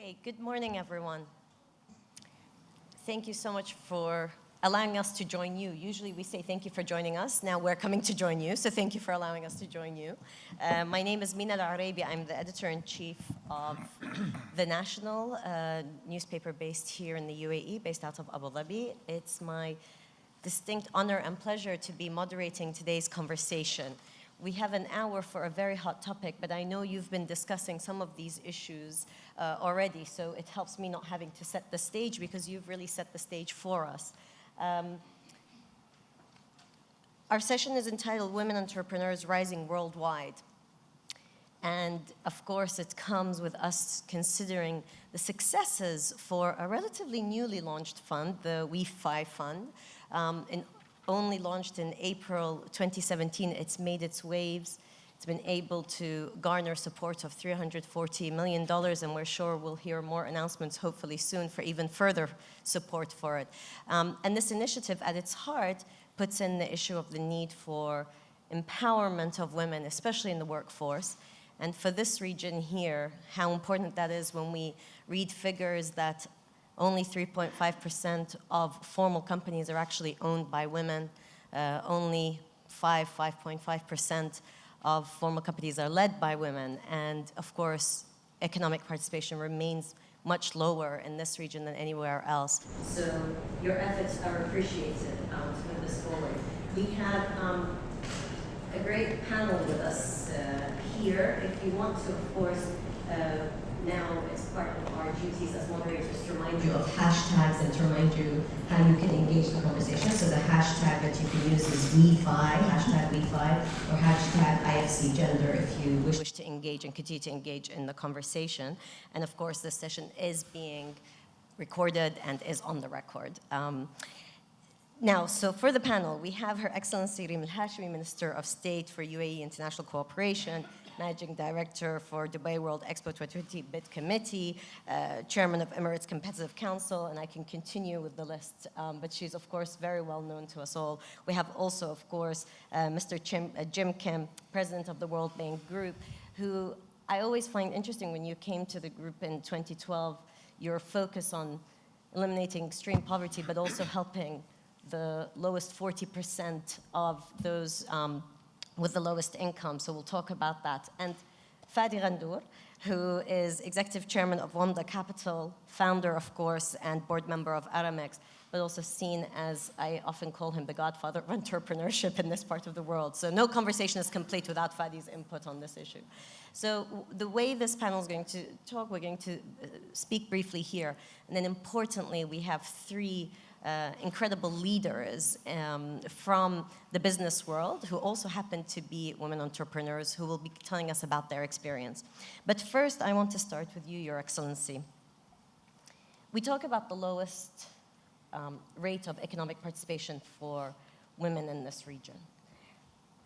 Okay, good morning, everyone. Thank you so much for allowing us to join you. Usually we say thank you for joining us. Now we're coming to join you, so thank you for allowing us to join you. My name is Mina Al-Arabi. I'm the editor-in-chief of the national newspaper based here in the UAE, based out of Abu Dhabi. It's my distinct honor and pleasure to be moderating today's conversation. We have an hour for a very hot topic, but I know you've been discussing some of these issues already, so it helps me not having to set the stage because you've really set the stage for us. Our session is entitled Women Entrepreneurs Rising Worldwide. And of course, it comes with us considering the successes for a relatively newly launched fund, the WE5 fund. Only launched in April 2017, it's made its waves. It's been able to garner support of $340 million, and we're sure we'll hear more announcements hopefully soon for even further support for it. And this initiative at its heart puts in the issue of the need for empowerment of women, especially in the workforce. And for this region here, how important that is when we read figures that only 3.5% of formal companies are actually owned by women. Only 5.5% of formal companies are led by women. And of course, economic participation remains much lower in this region than anywhere else. So your efforts are appreciated to move this forward. We have a great panel with us here. If you want to, of course, now it's part of our duties as moderators to remind you of hashtags and to remind you how you can engage the conversation. So the hashtag that you can use is WE5, hashtag WE5, or hashtag IFC Gender if you wish to engage and continue to engage in the conversation. And of course, this session is being recorded and is on the record. Now, so for the panel, we have Her Excellency Reem Al-Hashmi, Minister of State for UAE International Cooperation, Managing Director for Dubai World Expo 2020 Bid Committee, Chairman of Emirates Competitive Council, and I can continue with the list, but she's of course very well known to us all. We have also, of course, Mr. Jim Kim, President of the World Bank Group, who I always find interesting when you came to the group in 2012, your focus on eliminating extreme poverty, but also helping the lowest 40% of those with the lowest income, so we'll talk about that. And Fadi Ghandour, who is Executive Chairman of Wamda Capital, founder, of course, and board member of Aramex, but also seen as, I often call him the godfather of entrepreneurship in this part of the world. So no conversation is complete without Fadi's input on this issue. So the way this panel is going to talk, we're going to speak briefly here, and then importantly, we have three incredible leaders from the business world who also happen to be women entrepreneurs who will be telling us about their experience. But first, I want to start with you, Your Excellency. We talk about the lowest rate of economic participation for women in this region.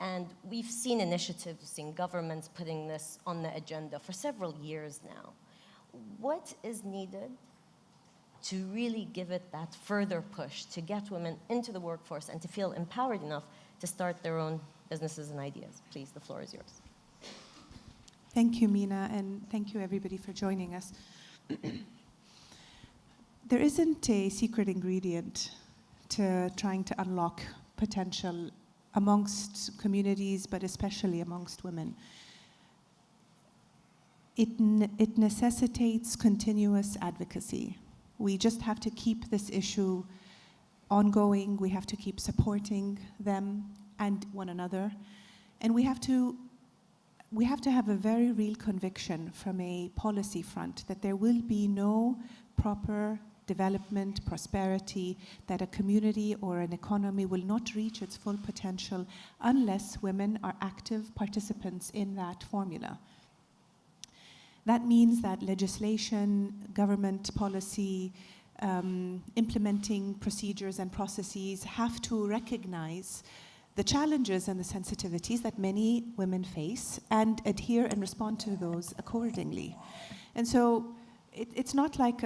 And we've seen initiatives, seen governments putting this on the agenda for several years now. What is needed to really give it that further push to get women into the workforce and to feel empowered enough to start their own businesses and ideas? Please, the floor is yours. Thank you, Mina, and thank you everybody for joining us. There isn't a secret ingredient to trying to unlock potential amongst communities, but especially amongst women. It necessitates continuous advocacy. We just have to keep this issue ongoing. We have to keep supporting them and one another. And we have to have a very real conviction from a policy front that there will be no proper development, prosperity, that a community or an economy will not reach its full potential unless women are active participants in that formula. That means that legislation, government policy, implementing procedures and processes have to recognize the challenges and the sensitivities that many women face and adhere and respond to those accordingly. And so it's not like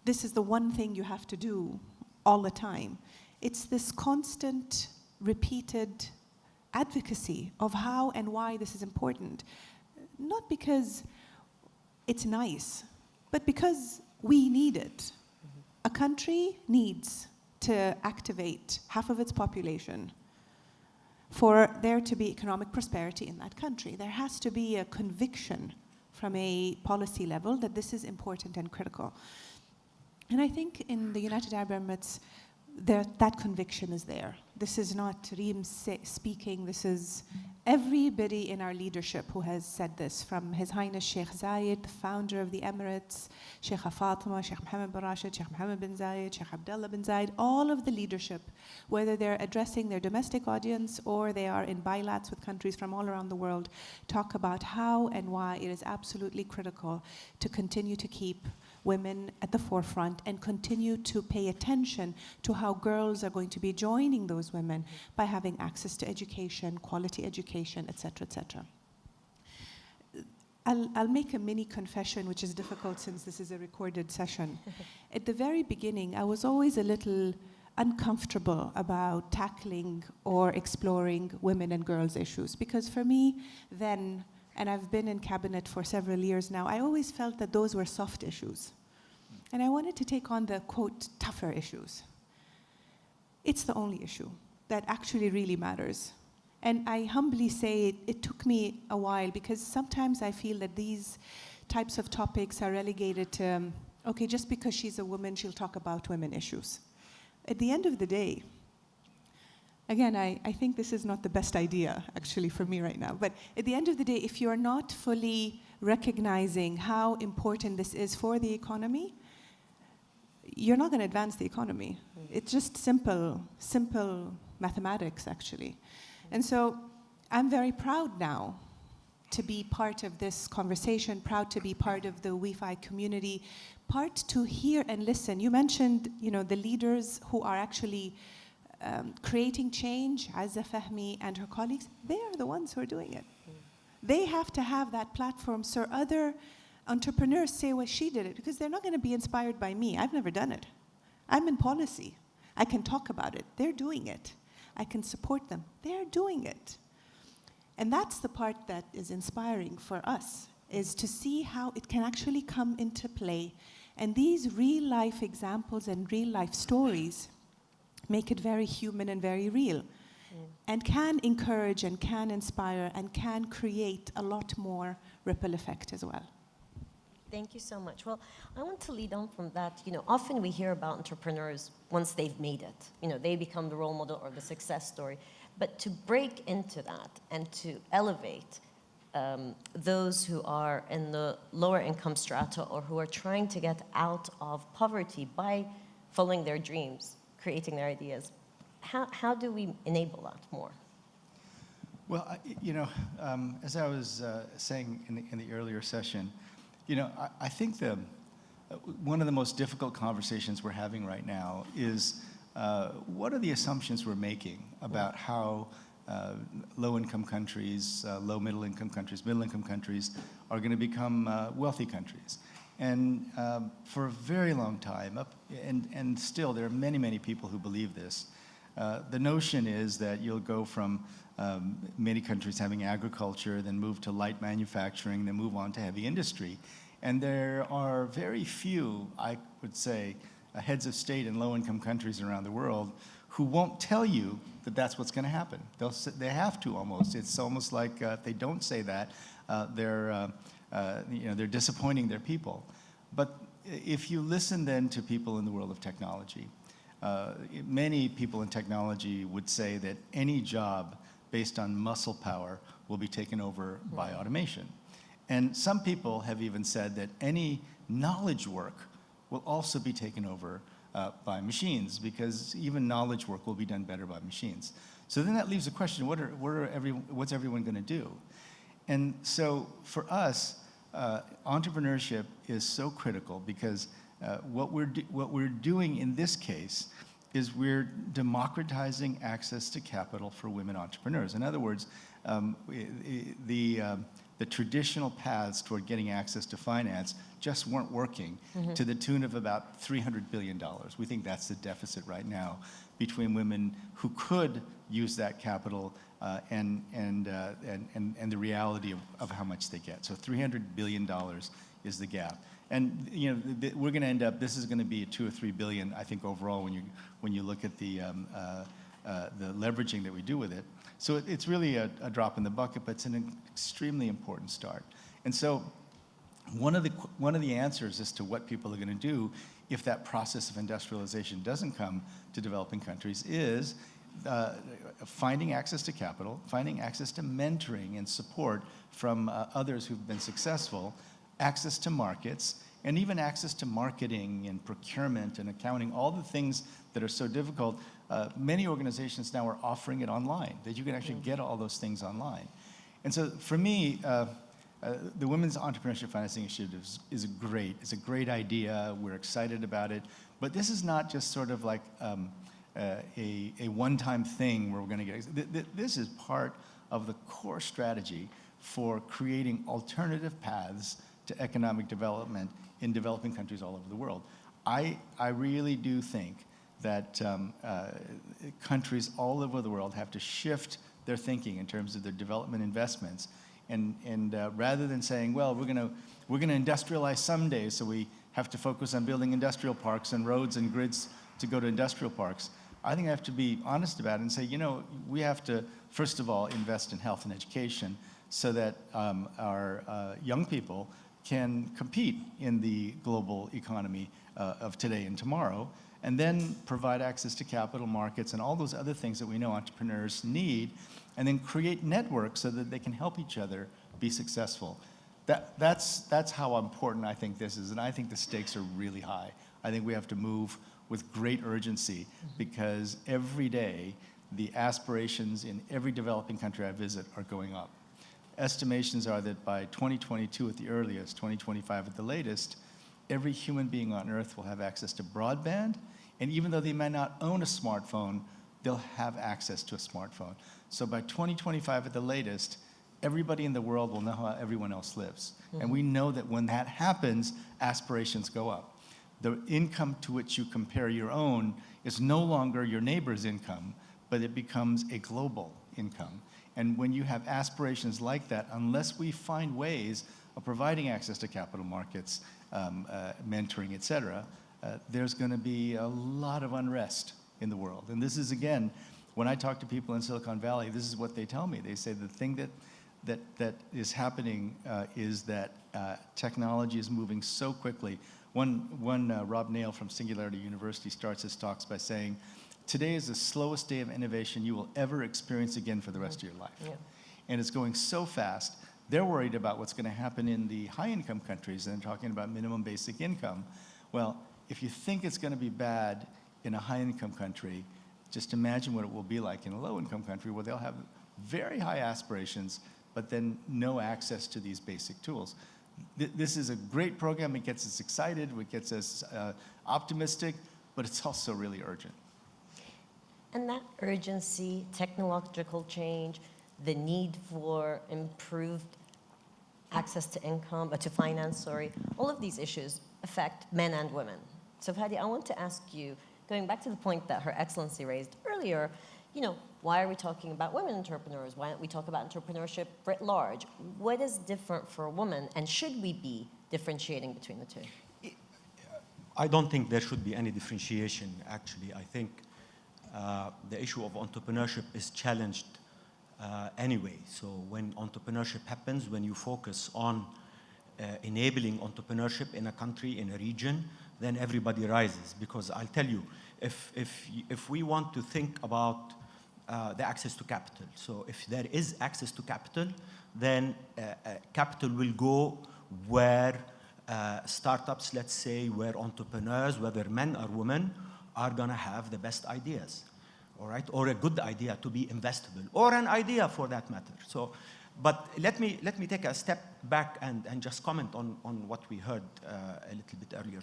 this is the one thing you have to do all the time. It's this constant, repeated advocacy of how and why this is important. Not because it's nice but because we need it. A country needs to activate half of its population for there to be economic prosperity in that country. There has to be a conviction from a policy level that this is important and critical. And I think in the United Arab Emirates, that conviction is there. This is not Reem speaking, this is everybody in our leadership who has said this, from His Highness Sheikh Zayed, the founder of the Emirates, Sheikh Fatima, Sheikh Mohammed bin Rashid, Sheikh Mohammed bin Zayed, Sheikh Abdullah bin Zayed, all of the leadership, whether they're addressing their domestic audience or they are in bilats with countries from all around the world, talk about how and why it is absolutely critical to continue to keep women at the forefront and continue to pay attention to how girls are going to be joining those women by having access to education, quality education, etc., etc. I'll make a mini confession, which is difficult since this is a recorded session. At the very beginning, I was always a little uncomfortable about tackling or exploring women and girls issues, because for me then, and I've been in cabinet for several years now, I always felt that those were soft issues. And I wanted to take on the, quote, tougher issues. It's the only issue that actually really matters. And I humbly say it took me a while, because sometimes I feel that these types of topics are relegated to, okay, just because she's a woman, she'll talk about women issues. At the end of the day, again, I think this is not the best idea, actually, for me right now. But at the end of the day, if you're not fully recognizing how important this is for the economy, you're not going to advance the economy. It's just simple mathematics, actually. And so I'm very proud now to be part of this conversation, proud to be part of the WeFi community, part to hear and listen. You mentioned, the leaders who are actually creating change, Azza Fahmi and her colleagues. They are the ones who are doing it. They have to have that platform so other entrepreneurs say, well, she did it, because they're not going to be inspired by me. I've never done it. I'm in policy. I can talk about it. They're doing it. I can support them. They're doing it. And that's the part that is inspiring for us, is to see how it can actually come into play. And these real-life examples and real-life stories make it very human and very real, and can encourage and can inspire and can create a lot more ripple effect as well. Thank you so much. Well, I want to lead on from that. Often we hear about entrepreneurs once they've made it. They become the role model or the success story. But to break into that and to elevate those who are in the lower income strata or who are trying to get out of poverty by following their dreams, creating their ideas, how do we enable that more? Well, as I was saying in the earlier session, I think one of the most difficult conversations we're having right now is what are the assumptions we're making about how low-income countries, low-middle-income countries, middle-income countries are going to become wealthy countries. And for a very long time, and still there are many, many people who believe this, the notion is that you'll go from many countries having agriculture, then move to light manufacturing, then move on to heavy industry. And there are very few, I would say, heads of state in low-income countries around the world who won't tell you that that's what's going to happen. They have to almost. It's almost like if they don't say that, they're disappointing their people. But if you listen then to people in the world of technology, many people in technology would say that any job based on muscle power will be taken over by automation. And some people have even said that any knowledge work will also be taken over by machines, because even knowledge work will be done better by machines. So then that leaves the question, what's everyone going to do? And so for us, entrepreneurship is so critical, because what we're doing in this case is we're democratizing access to capital for women entrepreneurs. In other words, the traditional paths toward getting access to finance just weren't working to the tune of about $300 billion. We think that's the deficit right now between women who could use that capital and the reality of how much they get. So $300 billion is the gap. And we're going to end up, this is going to be a 2 or 3 billion, I think, overall when you look at the leveraging that we do with it. So it's really a drop in the bucket, but it's an extremely important start. And so one of the answers as to what people are going to do if that process of industrialization doesn't come to developing countries is finding access to capital, finding access to mentoring and support from others who've been successful, access to markets, and even access to marketing and procurement and accounting, all the things that are so difficult. Many organizations now are offering it online, that you can actually get all those things online. And so for me, the Women's Entrepreneurship Financing Initiative is a great idea. We're excited about it. But this is not just sort of like a one-time thing where we're going to get. This is part of the core strategy for creating alternative paths to economic development in developing countries all over the world. I really do think that countries all over the world have to shift their thinking in terms of their development investments. And rather than saying, well, we're going to industrialize someday, so we have to focus on building industrial parks and roads and grids to go to industrial parks, I think I have to be honest about it and say, we have to, first of all, invest in health and education so that our young people can compete in the global economy of today and tomorrow, and then provide access to capital markets and all those other things that we know entrepreneurs need, and then create networks so that they can help each other be successful. That's how important I think this is, and I think the stakes are really high. I think we have to move with great urgency because every day the aspirations in every developing country I visit are going up. Estimations are that by 2022 at the earliest, 2025 at the latest, every human being on Earth will have access to broadband, and even though they may not own a smartphone, they'll have access to a smartphone. So by 2025 at the latest, everybody in the world will know how everyone else lives. And we know that when that happens, aspirations go up. The income to which you compare your own is no longer your neighbor's income, but it becomes a global income. And when you have aspirations like that, unless we find ways of providing access to capital markets, mentoring, et cetera, there's going to be a lot of unrest in the world. And this is, again, when I talk to people in Silicon Valley, this is what they tell me. They say the thing that is happening is that technology is moving so quickly. Rob Nail from Singularity University starts his talks by saying, today is the slowest day of innovation you will ever experience again for the rest of your life. Yeah. And it's going so fast. They're worried about what's going to happen in the high-income countries, and they're talking about minimum basic income. Well, if you think it's going to be bad in a high-income country, just imagine what it will be like in a low-income country where they'll have very high aspirations, but then no access to these basic tools. This is a great program. It gets us excited. It gets us optimistic, but it's also really urgent. And that urgency, technological change, the need for improved access to income, to finance, all of these issues affect men and women. So Fadi, I want to ask you, going back to the point that Her Excellency raised earlier, why are we talking about women entrepreneurs? Why don't we talk about entrepreneurship writ large? What is different for a woman, and should we be differentiating between the two? I don't think there should be any differentiation, actually. I think the issue of entrepreneurship is challenged anyway. So when entrepreneurship happens, when you focus on enabling entrepreneurship in a country, in a region, then everybody rises. Because I'll tell you, if we want to think about the access to capital, so if there is access to capital, then capital will go where startups, let's say, where entrepreneurs, whether men or women, are going to have the best ideas, all right? Or a good idea to be investable, or an idea for that matter. So, but let me take a step back and just comment on what we heard a little bit earlier.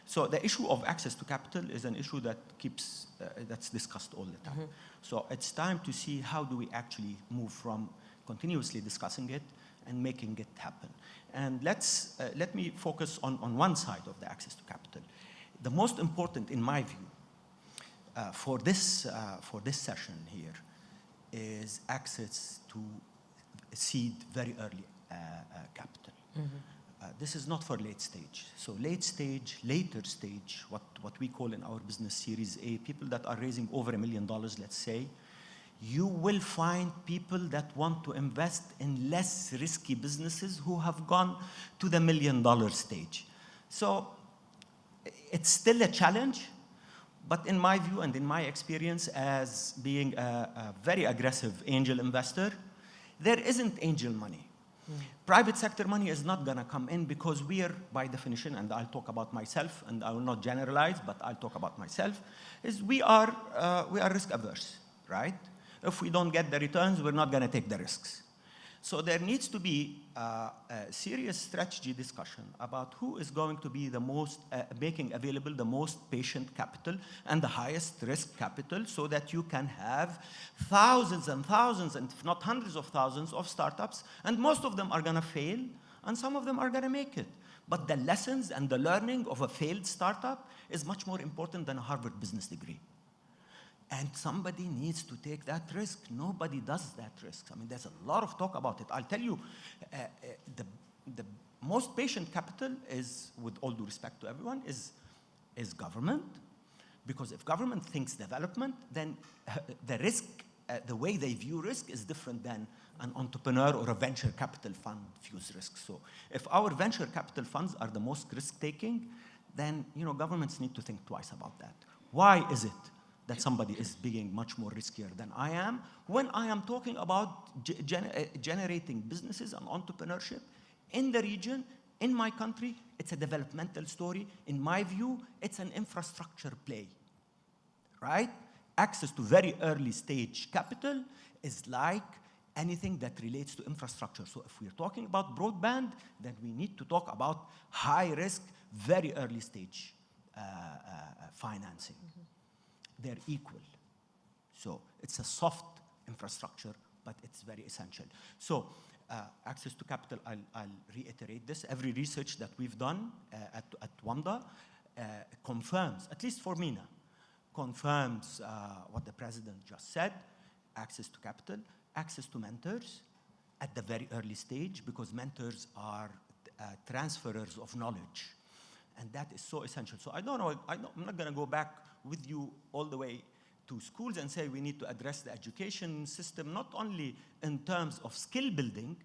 So the issue of access to capital is an issue that that's discussed all the time. So it's time to see how do we actually move from continuously discussing it and making it happen. And let me focus on one side of the access to capital. The most important, in my view, for this session here, is access to seed very early capital. This is not for late stage. So late stage, later stage, what we call in our business Series A, people that are raising over $1 million, let's say, you will find people that want to invest in less risky businesses who have gone to the $1 million stage. So it's still a challenge, but in my view and in my experience as being a very aggressive angel investor, there isn't angel money. Private sector money is not going to come in because we are, by definition, and I'll talk about myself, and I will not generalize, but I'll talk about myself, is we are risk averse, right? If we don't get the returns, we're not going to take the risks. So there needs to be a serious strategy discussion about who is going to be the most, making available the most patient capital and the highest risk capital so that you can have thousands and thousands, and if not hundreds of thousands of startups, and most of them are going to fail, and some of them are going to make it. But the lessons and the learning of a failed startup is much more important than a Harvard business degree. And somebody needs to take that risk. Nobody does that risk. I mean, there's a lot of talk about it. I'll tell you, the most patient capital is, with all due respect to everyone, is government. Because if government thinks development, then the risk, the way they view risk is different than an entrepreneur or a venture capital fund views risk. So if our venture capital funds are the most risk-taking, then governments need to think twice about that. Why is it that somebody is being much more riskier than I am when I am talking about generating businesses and entrepreneurship in the region, in my country? It's a developmental story. In my view, it's an infrastructure play, right? Access to very early stage capital is like anything that relates to infrastructure. So if we're talking about broadband, then we need to talk about high risk, very early stage financing. They're equal. So it's a soft infrastructure, but it's very essential. So access to capital, I'll reiterate this. Every research that we've done at WAMDA confirms, at least for MENA, confirms what the president just said: access to capital, access to mentors at the very early stage, because mentors are transferers of knowledge. And that is so essential. So I'm not going to go back with you all the way to schools and say we need to address the education system, not only in terms of skill building,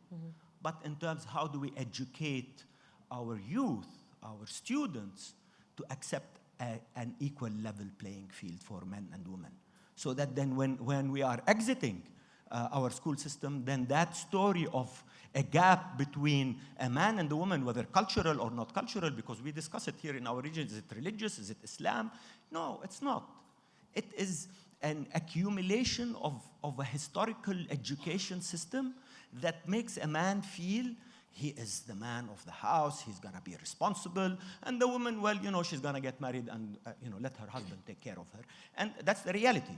but in terms how do we educate our youth, our students, to accept an equal level playing field for men and women. So that then when we are exiting our school system, then that story of a gap between a man and a woman, whether cultural or not cultural, because we discuss it here in our region, is it religious, is it Islam? No, it's not. It is an accumulation of a historical education system that makes a man feel he is the man of the house, he's going to be responsible, and the woman, well, she's going to get married and, let her husband take care of her. And that's the reality.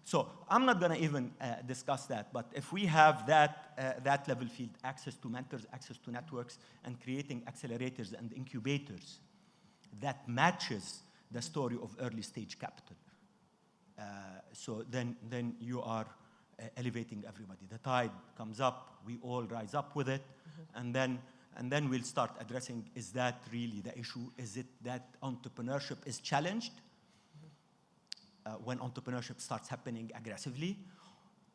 So I'm not going to even discuss that, but if we have that level field, access to mentors, access to networks, and creating accelerators and incubators that matches the story of early stage capital, so then you are elevating everybody. The tide comes up, we all rise up with it, and then we'll start addressing, is that really the issue? Is it that entrepreneurship is challenged when entrepreneurship starts happening aggressively?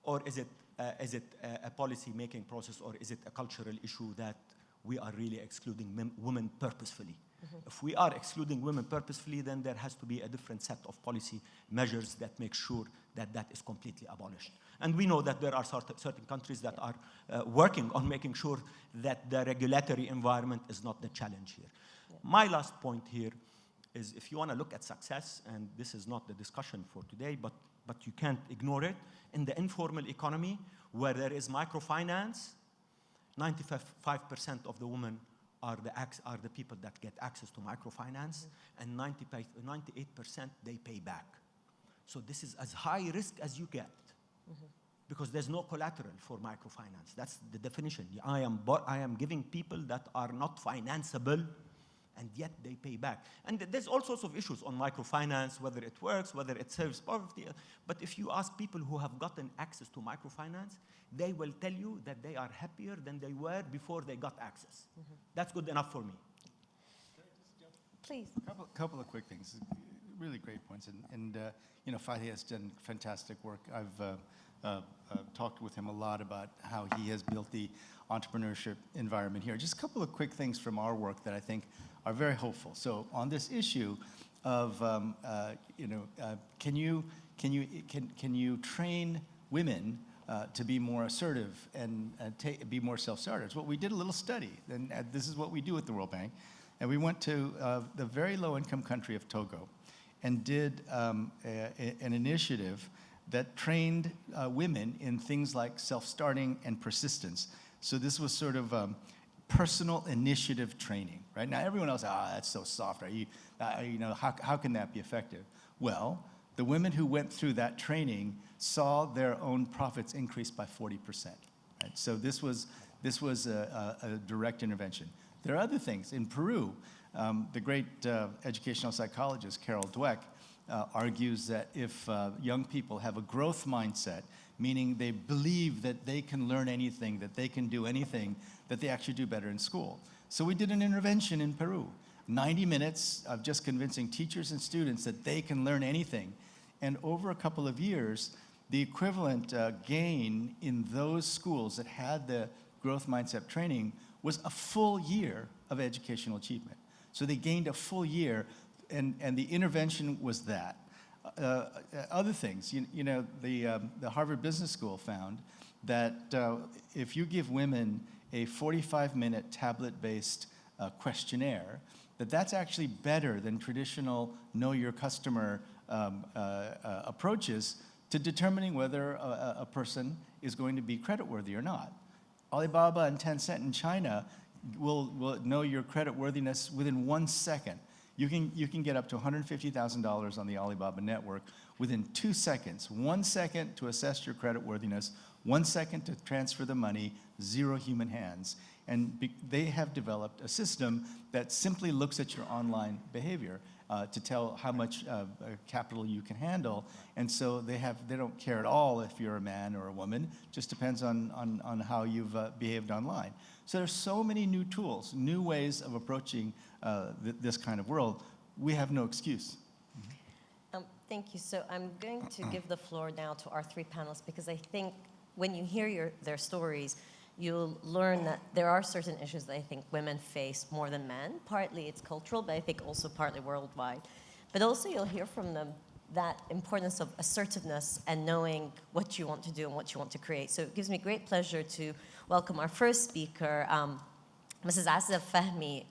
Or is it a policy-making process, or is it a cultural issue that we are really excluding women purposefully? If we are excluding women purposefully, then there has to be a different set of policy measures that make sure that that is completely abolished. And we know that there are certain countries that are working on making sure that the regulatory environment is not the challenge here. Yeah. My last point here is, if you want to look at success, and this is not the discussion for today, but you can't ignore it, in the informal economy, where there is microfinance, 95% of the women are the people that get access to microfinance, and 98% they pay back. So this is as high risk as you get, because there's no collateral for microfinance. That's the definition. I am giving people that are not financeable and yet they pay back. And there's all sorts of issues on microfinance, whether it works, whether it serves poverty. But if you ask people who have gotten access to microfinance, they will tell you that they are happier than they were before they got access. That's good enough for me. Please. Couple of quick things. Really great points. You know, Fatih has done fantastic work. I've talked with him a lot about how he has built the entrepreneurship environment here. Just a couple of quick things from our work that I think are very hopeful. So on this issue of, can you train women to be more assertive and be more self-starters? Well, we did a little study, and this is what we do at the World Bank. And we went to the very low-income country of Togo and did an initiative that trained women in things like self-starting and persistence. So this was sort of personal initiative training, right? Now everyone else, that's so soft. How can that be effective? Well, the women who went through that training saw their own profits increase by 40%. Right? So this was a direct intervention. There are other things. In Peru, the great educational psychologist Carol Dweck argues that if young people have a growth mindset, meaning they believe that they can learn anything, that they can do anything, that they actually do better in school. So we did an intervention in Peru, 90 minutes of just convincing teachers and students that they can learn anything. And over a couple of years, the equivalent gain in those schools that had the growth mindset training was a full year of educational achievement. So they gained a full year, and the intervention was that. Other things, the Harvard Business School found that if you give women a 45-minute tablet-based questionnaire, that's actually better than traditional know your customer approaches to determining whether a person is going to be creditworthy or not. Alibaba and Tencent in China will know your creditworthiness within 1 second. You can get up to $150,000 on the Alibaba network within 2 seconds. 1 second to assess your creditworthiness, 1 second to transfer the money, 0 human hands. And they have developed a system that simply looks at your online behavior to tell how much capital you can handle. And so they don't care at all if you're a man or a woman, just depends on how you've behaved online. So there's so many new tools, new ways of approaching this kind of world. We have no excuse. Thank you. So I'm going to give the floor now to our 3 panelists, because I think when you hear their stories, you'll learn that there are certain issues that I think women face more than men. Partly it's cultural, but I think also partly worldwide. But also you'll hear from them that importance of assertiveness and knowing what you want to do and what you want to create. So it gives me great pleasure to welcome our first speaker, Mrs. Azza Fahmy.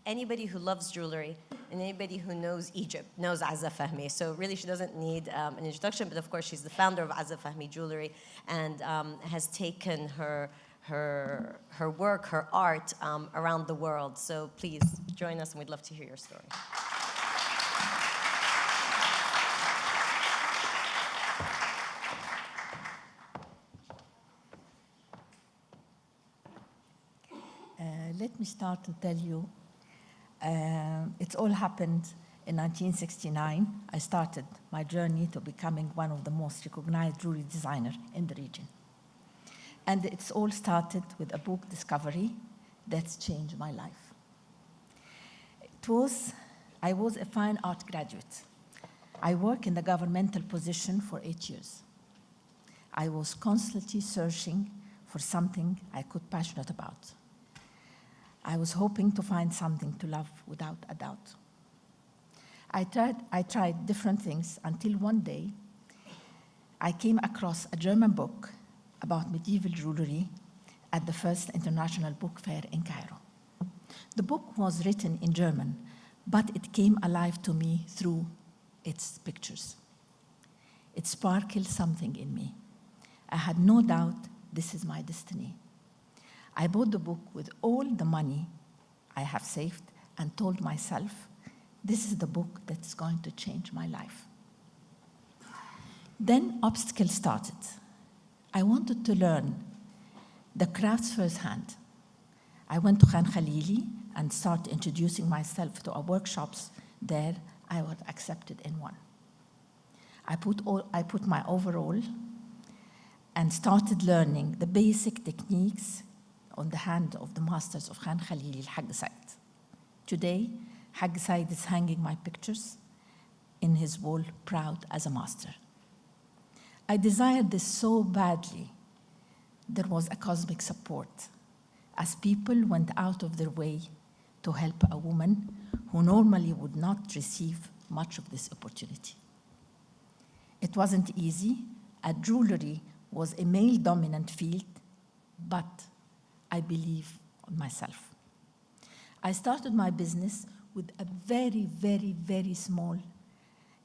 Anybody who loves jewelry and anybody who knows Egypt knows Azza Fahmy. So really she doesn't need an introduction, but of course she's the founder of Azza Fahmy Jewelry and has taken her work, her art around the world. So please join us and we'd love to hear your story. Let me start to tell you, it all happened in 1969. I started my journey to becoming one of the most recognized jewelry designers in the region. And it's all started with a book discovery that's changed my life. I was a fine art graduate. I worked in the governmental position for 8 years. I was constantly searching for something I could passionate about. I was hoping to find something to love without a doubt. I tried different things until one day I came across a German book about medieval jewelry at the first International Book Fair in Cairo. The book was written in German, but it came alive to me through its pictures. It sparkled something in me. I had no doubt this is my destiny. I bought the book with all the money I have saved and told myself, this is the book that's going to change my life. Then obstacles started. I wanted to learn the crafts firsthand. I went to Khan Khalili and start introducing myself to our workshops there, I was accepted in one. I put my overall and started learning the basic techniques on the hand of the masters of Khan Khalili al-Hag Said. Today, Hag Said is hanging my pictures in his wall, proud as a master. I desired this so badly. There was a cosmic support, as people went out of their way to help a woman who normally would not receive much of this opportunity. It wasn't easy. Jewelry was a male-dominant field, but I believe in myself. I started my business with a very, very, very small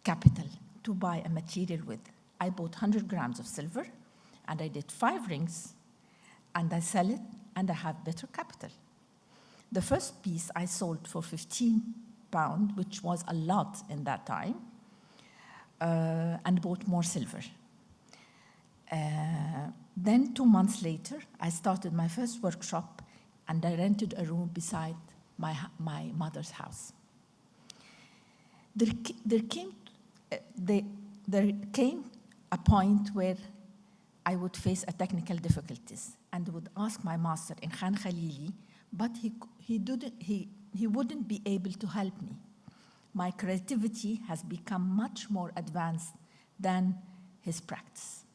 capital to buy a material with. I bought 100 grams of silver, and I did 5 rings, and I sell it, and I have better capital. The first piece I sold for £15, which was a lot in that time, and bought more silver. Then 2 months later, I started my first workshop, and I rented a room beside my mother's house. There came a point where I would face a technical difficulties and would ask my master in Khan Khalili, but he wouldn't be able to help me. My creativity has become much more advanced than his practice.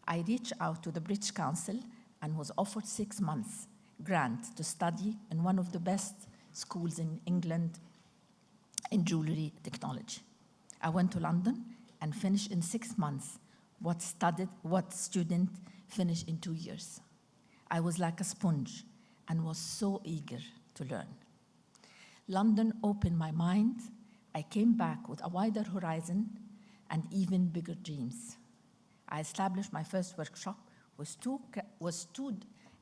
I reached out to the British Council and was offered 6 months grant to study in one of the best schools in England in jewelry technology. I went to London and finished in 6 months what student finished in 2 years. I was like a sponge and was so eager to learn. London opened my mind. I came back with a wider horizon and even bigger dreams. I established my first workshop with two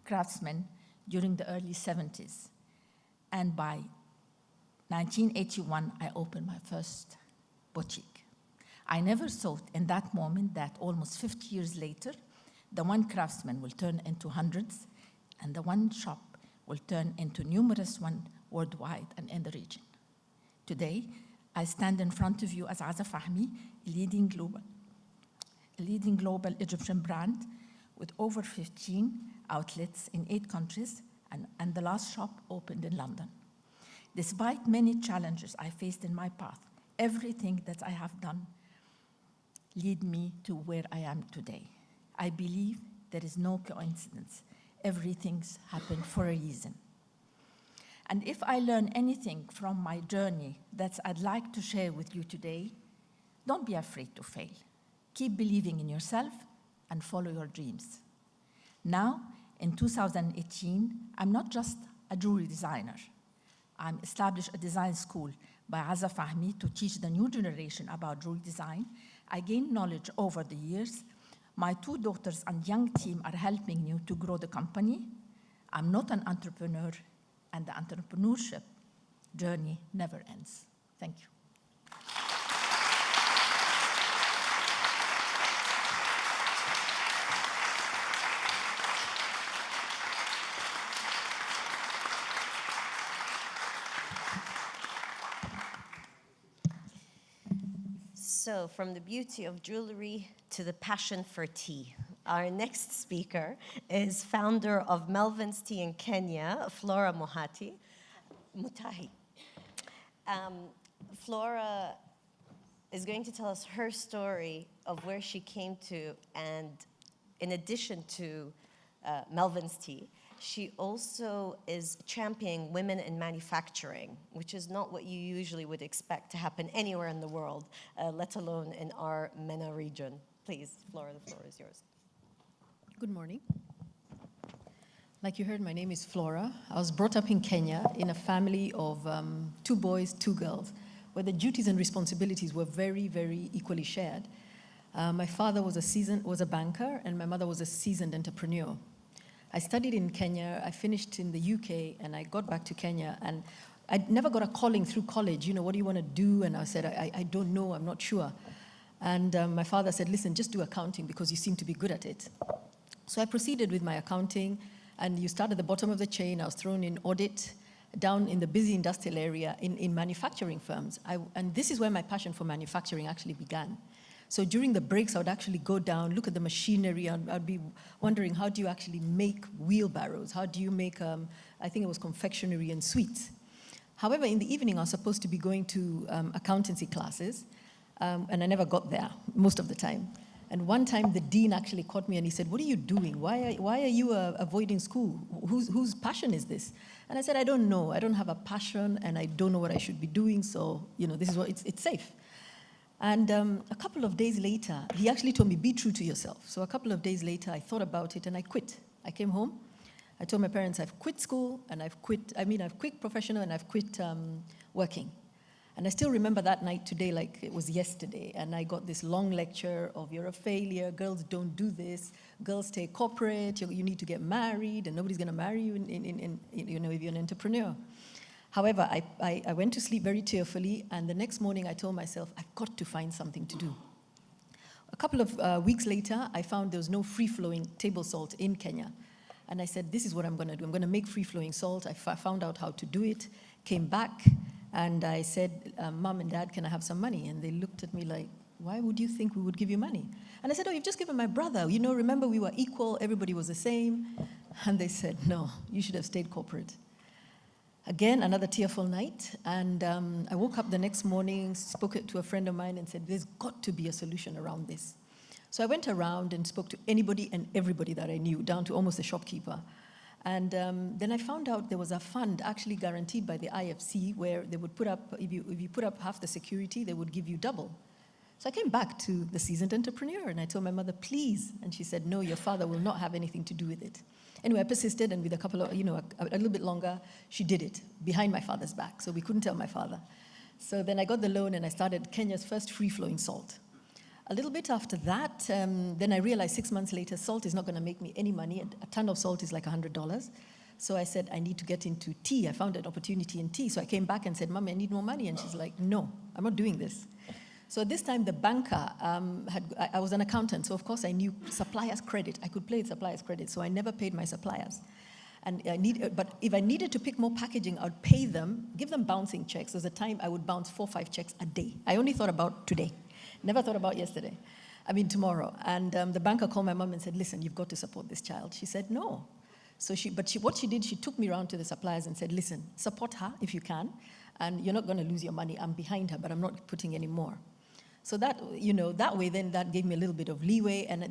craftsmen during the early 70s. And by 1981, I opened my first boutique. I never thought in that moment that almost 50 years later, the one craftsman will turn into hundreds, and the one shop will turn into numerous ones worldwide and in the region. Today, I stand in front of you as Aza Fahmy, a leading global Egyptian brand with over 15 outlets in 8 countries, and the last shop opened in London. Despite many challenges I faced in my path, everything that I have done led me to where I am today. I believe there is no coincidence. Everything's happened for a reason. And if I learn anything from my journey that I'd like to share with you today, don't be afraid to fail. Keep believing in yourself and follow your dreams. Now, in 2018, I'm not just a jewelry designer. I'm established a design school by Aza Fahmy to teach the new generation about jewelry design. I gained knowledge over the years. My 2 daughters and young team are helping me to grow the company. I'm not an entrepreneur, and the entrepreneurship journey never ends. Thank you. So, from the beauty of jewelry to the passion for tea. Our next speaker is founder of Melvin's Tea in Kenya, Flora Mutahi. Flora is going to tell us her story of where she came to, and in addition to Melvin's Tea, she also is championing women in manufacturing, which is not what you usually would expect to happen anywhere in the world, let alone in our MENA region. Please, Flora, the floor is yours. Good morning. Like you heard, my name is Flora. I was brought up in Kenya in a family of 2 boys, 2 girls, where the duties and responsibilities were very, very equally shared. My father was a banker, and my mother was a seasoned entrepreneur. I studied in Kenya, I finished in the UK, and I got back to Kenya, and I never got a calling through college, what do you want to do? And I said, I don't know, I'm not sure. And my father said, listen, just do accounting because you seem to be good at it. So I proceeded with my accounting, and you start at the bottom of the chain. I was thrown in audit, down in the busy industrial area in manufacturing firms. And this is where my passion for manufacturing actually began. So during the breaks, I would actually go down, look at the machinery, and I'd be wondering, how do you actually make wheelbarrows? How do you make, I think it was confectionery and sweets. However, in the evening, I was supposed to be going to accountancy classes, and I never got there most of the time. And one time, the dean actually caught me and he said, "What are you doing? Why are you avoiding school? Whose passion is this?" And I said, "I don't know. I don't have a passion, and I don't know what I should be doing, so, this is what, it's safe." And a couple of days later, he actually told me, "Be true to yourself." So a couple of days later, I thought about it and I quit. I came home. I told my parents, I've quit school and I've quit professional and I've quit working. And I still remember that night today like it was yesterday. And I got this long lecture of, "You're a failure, girls don't do this, girls stay corporate, you need to get married, and nobody's going to marry you if you're an entrepreneur." However, I went to sleep very tearfully, and the next morning I told myself, I've got to find something to do. A couple of weeks later, I found there was no free-flowing table salt in Kenya. And I said, this is what I'm going to do. I'm going to make free-flowing salt. I found out how to do it, came back, and I said, "Mom and Dad, can I have some money?" And they looked at me like, "Why would you think we would give you money?" And I said, "Oh, you've just given my brother. Remember we were equal, everybody was the same." And they said, "No, you should have stayed corporate." Again, another tearful night, and I woke up the next morning, spoke to a friend of mine and said, "There's got to be a solution around this." So I went around and spoke to anybody and everybody that I knew, down to almost the shopkeeper. And then I found out there was a fund actually guaranteed by the IFC where they would put up, if you put up half the security, they would give you double. So I came back to the seasoned entrepreneur and I told my mother, "Please." And she said, "No, your father will not have anything to do with it." Anyway, I persisted, and with a couple of, a little bit longer, she did it behind my father's back, so we couldn't tell my father. So then I got the loan and I started Kenya's first free-flowing salt. A little bit after that, then I realized 6 months later, salt is not going to make me any money. A ton of salt is like $100. So I said, I need to get into tea. I found an opportunity in tea. So I came back and said, "Mommy, I need more money." And she's like, "No, I'm not doing this." So this time the banker, I was an accountant, so of course I knew suppliers credit. I could play with suppliers credit, so I never paid my suppliers. And but if I needed to pick more packaging, I would pay them, give them bouncing checks. There was a time I would bounce 4 or 5 checks a day. I only thought about today, never thought about tomorrow. And the banker called my mom and said, "Listen, you've got to support this child." She said, "No." So what she did, she took me around to the suppliers and said, "Listen, support her if you can, and you're not going to lose your money. I'm behind her, but I'm not putting any more." So that, that way, then that gave me a little bit of leeway. And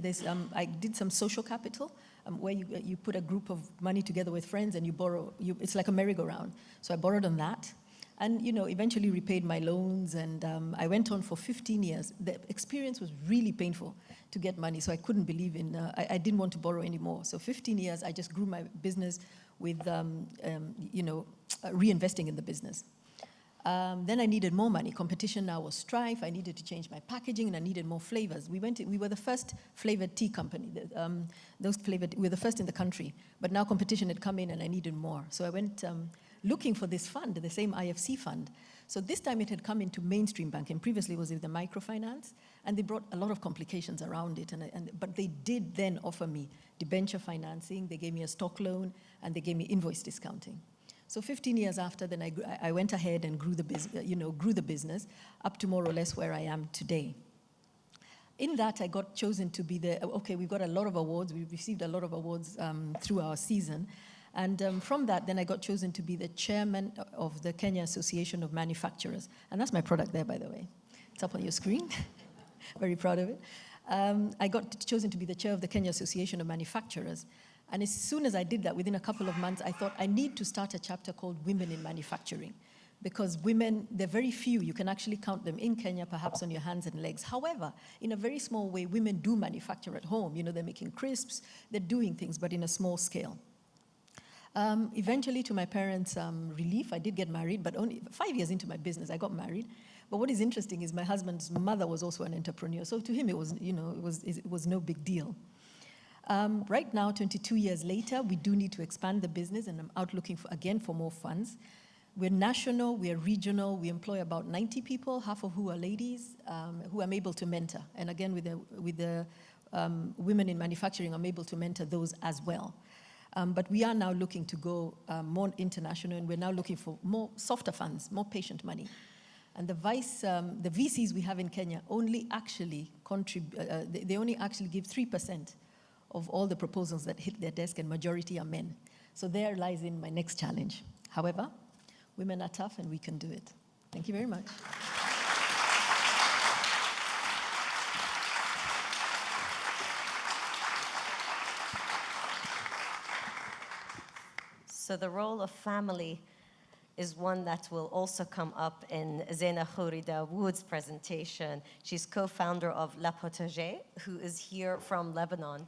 I did some social capital where you put a group of money together with friends and you borrow. It's like a merry-go-round. So I borrowed on that and, eventually repaid my loans. And I went on for 15 years. The experience was really painful to get money. So I couldn't believe I didn't want to borrow anymore. So 15 years, I just grew my business with, reinvesting in the business. Then I needed more money. Competition now was strife. I needed to change my packaging, and I needed more flavors. We were the first flavored tea company. We were the first in the country. But now competition had come in, and I needed more. So I went looking for this fund, the same IFC fund. So this time it had come into mainstream banking. Previously it was with the microfinance, and they brought a lot of complications around it. But they did then offer me debenture financing. They gave me a stock loan, and they gave me invoice discounting. So 15 years after, then I went ahead and grew the business up to more or less where I am today. In that, I got chosen to be we've got a lot of awards. We've received a lot of awards through our season. And from that, then I got chosen to be the chairman of the Kenya Association of Manufacturers. And that's my product there, by the way. It's up on your screen. Very proud of it. I got chosen to be the chair of the Kenya Association of Manufacturers. And as soon as I did that, within a couple of months, I thought I need to start a chapter called Women in Manufacturing. Because women, they're very few. You can actually count them in Kenya, perhaps on your hands and legs. However, in a very small way, women do manufacture at home. They're making crisps, they're doing things, but in a small scale. Eventually, to my parents' relief, I did get married, but only 5 years into my business, I got married. But what is interesting is my husband's mother was also an entrepreneur. So to him, it was no big deal. Right now, 22 years later, we do need to expand the business, and I'm out looking for more funds. We're national, we're regional, we employ about 90 people, half of who are ladies, who I'm able to mentor. And again, with the women in manufacturing, I'm able to mentor those as well. But we are now looking to go more international, and we're now looking for more softer funds, more patient money. And the VCs we have in Kenya only actually they only actually give 3% of all the proposals that hit their desk, and majority are men. So there lies in my next challenge. However, women are tough and we can do it. Thank you very much. So the role of family is one that will also come up in Zeina Khouri Dawood's presentation. She's co-founder of La Potager, who is here from Lebanon.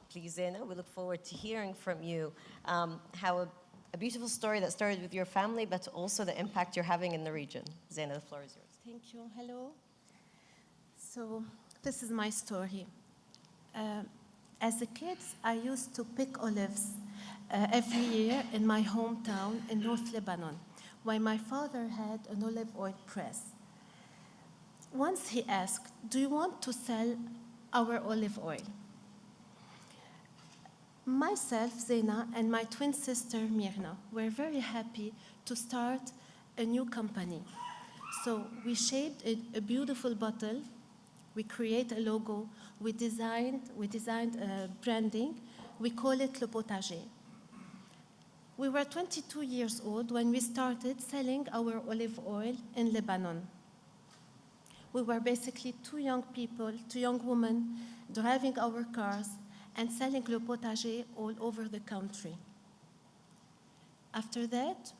Please, Zeina, we look forward to hearing from you how a beautiful story that started with your family, but also the impact you're having in the region. Zeina, the floor is yours. Thank you. Hello. So this is my story. As a kid, I used to pick olives every year in my hometown in North Lebanon, where my father had an olive oil press. Once he asked, "Do you want to sell our olive oil?" Myself, Zeina, and my twin sister, Mirna, were very happy to start a new company. So we shaped a beautiful bottle, we create a logo, we designed branding, we call it Le Potager. We were 22 years old when we started selling our olive oil in Lebanon. We were basically two young people, two young women, driving our cars and selling Le Potager all over the country. After that,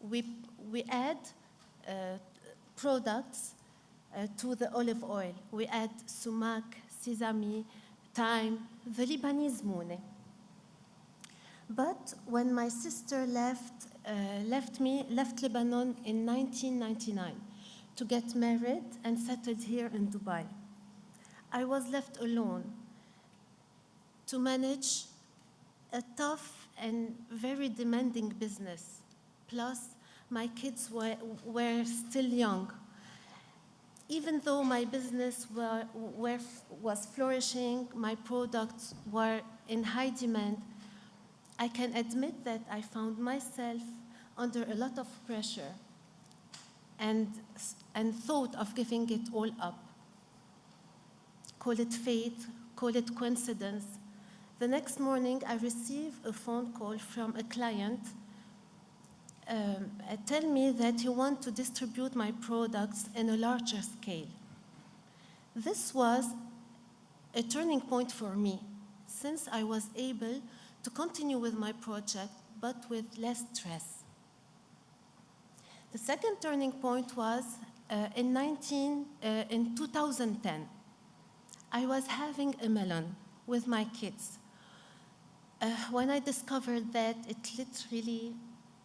we add products to the olive oil. We add sumac, sesame, thyme, the Lebanese moune. But when my sister left Lebanon in 1999 to get married and settled here in Dubai, I was left alone to manage a tough and very demanding business. Plus, my kids were still young. Even though my business was flourishing, my products were in high demand, I can admit that I found myself under a lot of pressure and thought of giving it all up. Call it fate, call it coincidence. The next morning, I received a phone call from a client tell me that he wants to distribute my products in a larger scale. This was a turning point for me, since I was able to continue with my project, but with less stress. The second turning point was in 2010. I was having a melon with my kids when I discovered that it literally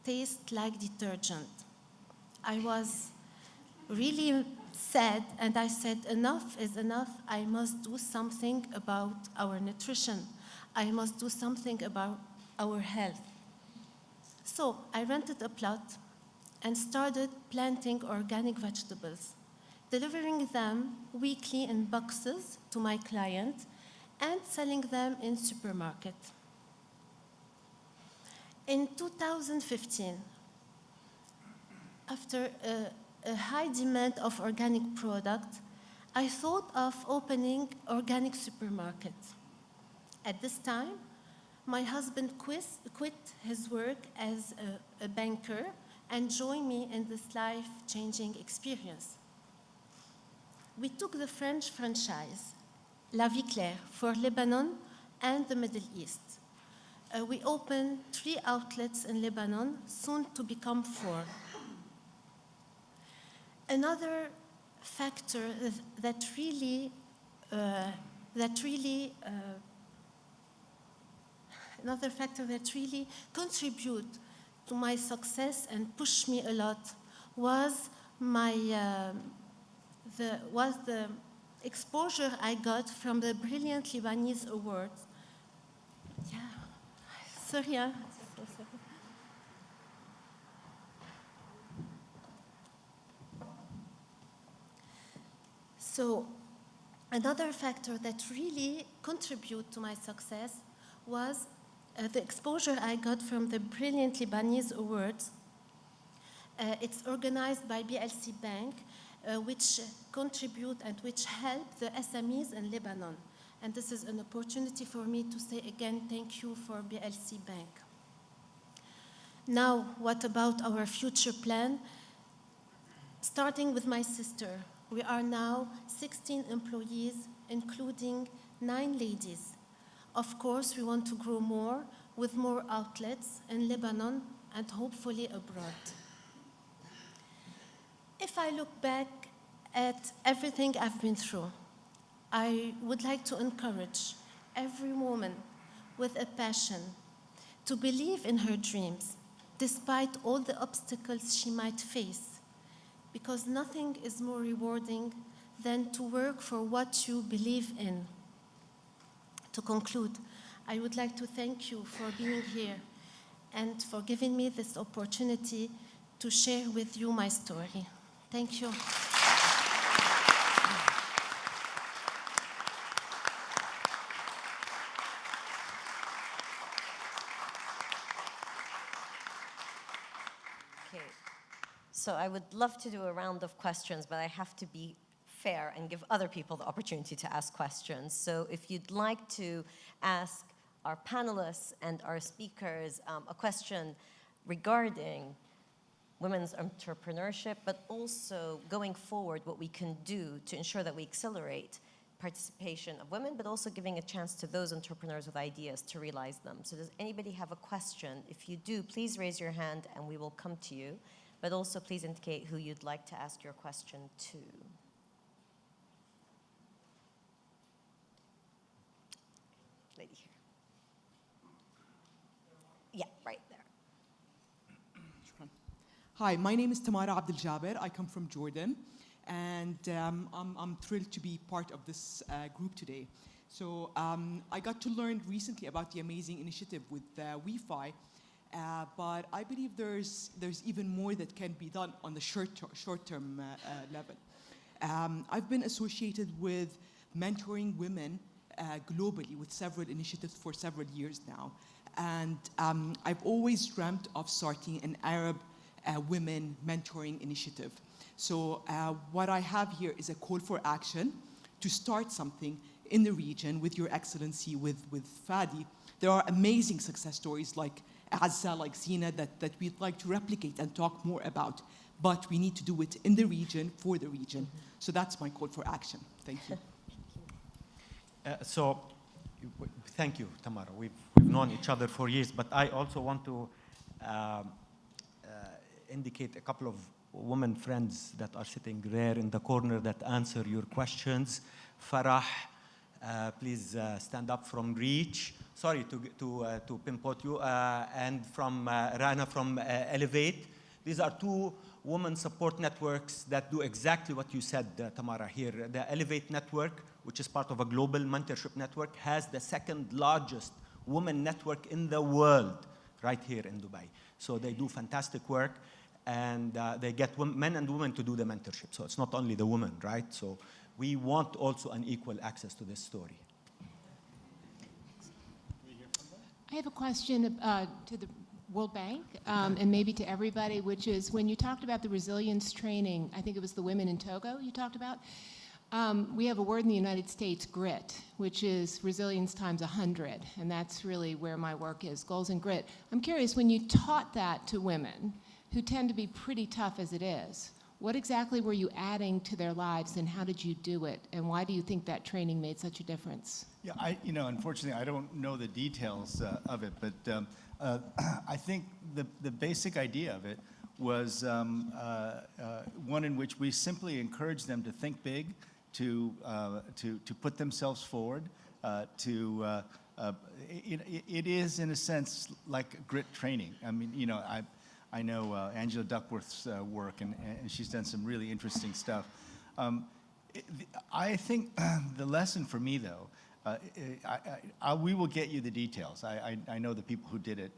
tastes like detergent. I was really sad, and I said, enough is enough. I must do something about our nutrition. I must do something about our health. So I rented a plot and started planting organic vegetables, delivering them weekly in boxes to my clients and selling them in supermarkets. In 2015, after a high demand of organic products, I thought of opening organic supermarkets. At this time, my husband quit his work as a banker and joined me in this life-changing experience. We took the French franchise, La Vie Claire, for Lebanon and the Middle East. We opened 3 outlets in Lebanon, soon to become 4. Another factor that really contributed to my success and pushed me a lot was the exposure I got from the Brilliant Lebanese Awards. Yeah, sorry. So another factor that really contributed to my success was The exposure I got from the Brilliant Lebanese Awards, it's organized by BLC Bank, which contribute and which help the SMEs in Lebanon. And this is an opportunity for me to say again, thank you for BLC Bank. Now, what about our future plan? Starting with my sister, we are now 16 employees, including 9 ladies. Of course, we want to grow more with more outlets in Lebanon and hopefully abroad. If I look back at everything I've been through, I would like to encourage every woman with a passion to believe in her dreams, despite all the obstacles she might face, because nothing is more rewarding than to work for what you believe in. To conclude, I would like to thank you for being here and for giving me this opportunity to share with you my story. Thank you. Okay, so I would love to do a round of questions, but I have to be fair and give other people the opportunity to ask questions. So if you'd like to ask our panelists and our speakers a question regarding women's entrepreneurship, but also going forward what we can do to ensure that we accelerate participation of women, but also giving a chance to those entrepreneurs with ideas to realize them. So does anybody have a question? If you do, please raise your hand and we will come to you. But also please indicate who you'd like to ask your question to. Lady here. Yeah, right there. Hi, my name is Tamara Abdel Jaber. I come from Jordan, and I'm thrilled to be part of this group today. So I got to learn recently about the amazing initiative with Wi-Fi, but I believe there's even more that can be done on the short-term level. I've been associated with mentoring women globally with several initiatives for several years now, and I've always dreamt of starting an Arab women mentoring initiative. So what I have here is a call for action to start something in the region with Your Excellency, with Fadi. There are amazing success stories like Azza, like Zina, that we'd like to replicate and talk more about. But we need to do it in the region, for the region. So that's my call for action. Thank you. Thank you, Tamara. We've known each other for years, but I also want to indicate a couple of women friends that are sitting there in the corner that answer your questions. Farah, please stand up from Reach. Sorry to pinpoint you. And from Rana from Elevate. These are two women support networks that do exactly what you said, Tamara, here. The Elevate network, which is part of a global mentorship network, has the second largest women network in the world right here in Dubai. So they do fantastic work, and they get men and women to do the mentorship. So it's not only the women, right? So we want also an equal access to this story. I have a question to the World Bank and maybe to everybody, which is when you talked about the resilience training, I think it was the women in Togo you talked about. We have a word in the United States, grit, which is resilience times 100, and that's really where my work is, goals and grit. I'm curious, when you taught that to women who tend to be pretty tough as it is, what exactly were you adding to their lives, and how did you do it, and why do you think that training made such a difference? Yeah, unfortunately, I don't know the details of it, but I think the basic idea of it was one in which we simply encourage them to think big, to put themselves forward, it is in a sense like grit training. I mean, I know Angela Duckworth's work, and she's done some really interesting stuff. I think the lesson for me, though, we will get you the details. I know the people who did it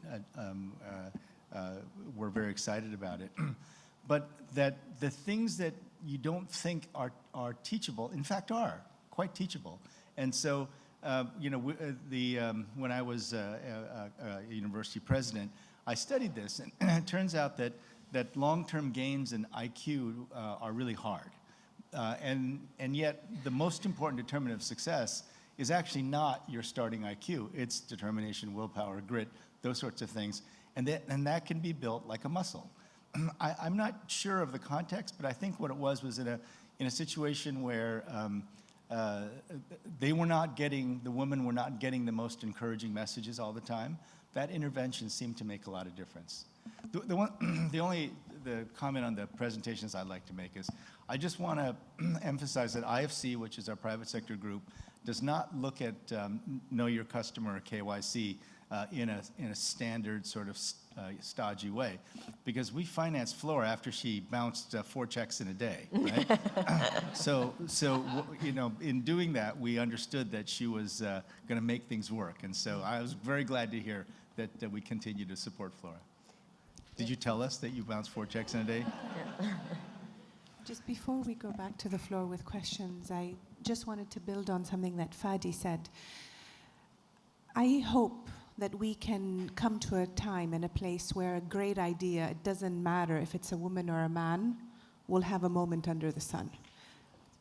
were very excited about it. But that the things that you don't think are teachable, in fact, are quite teachable. And so when I was a university president, I studied this, and it turns out that long-term gains in IQ are really hard. And yet, the most important determinant of success is actually not your starting IQ. It's determination, willpower, grit, those sorts of things. And that can be built like a muscle. I'm not sure of the context, but I think what it was in a situation where the women were not getting the most encouraging messages all the time. That intervention seemed to make a lot of difference. The comment on the presentations I'd like to make is, I just want to emphasize that IFC, which is our private sector group, does not look at Know Your Customer, or KYC, in a standard sort of stodgy way, because we financed Flora after she bounced 4 checks in a day, right? So in doing that, we understood that she was going to make things work, and so I was very glad to hear that we continue to support Flora. Did you tell us that you bounced 4 checks in a day? Just before we go back to the floor with questions, I just wanted to build on something that Fadi said. I hope that we can come to a time and a place where a great idea, it doesn't matter if it's a woman or a man, will have a moment under the sun.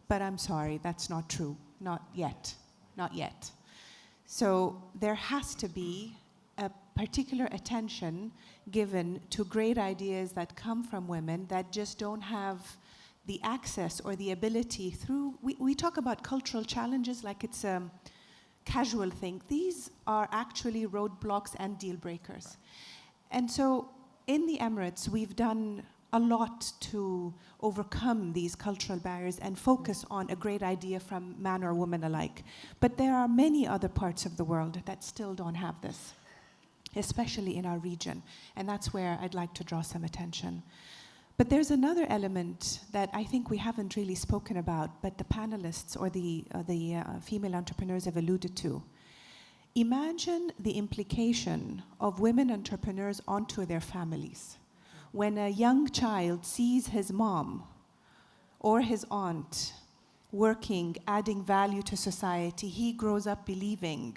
But I'm sorry, that's not true. Not yet. Not yet. So there has to be a particular attention given to great ideas that come from women that just don't have the access or the ability through, we talk about cultural challenges like it's a casual thing. These are actually roadblocks and deal breakers. And so in the Emirates, we've done a lot to overcome these cultural barriers and focus on a great idea from man or woman alike. But there are many other parts of the world that still don't have this, especially in our region. And that's where I'd like to draw some attention. But there's another element that I think we haven't really spoken about, but the panelists or the female entrepreneurs have alluded to. Imagine the implication of women entrepreneurs onto their families. When a young child sees his mom or his aunt working, adding value to society, he grows up believing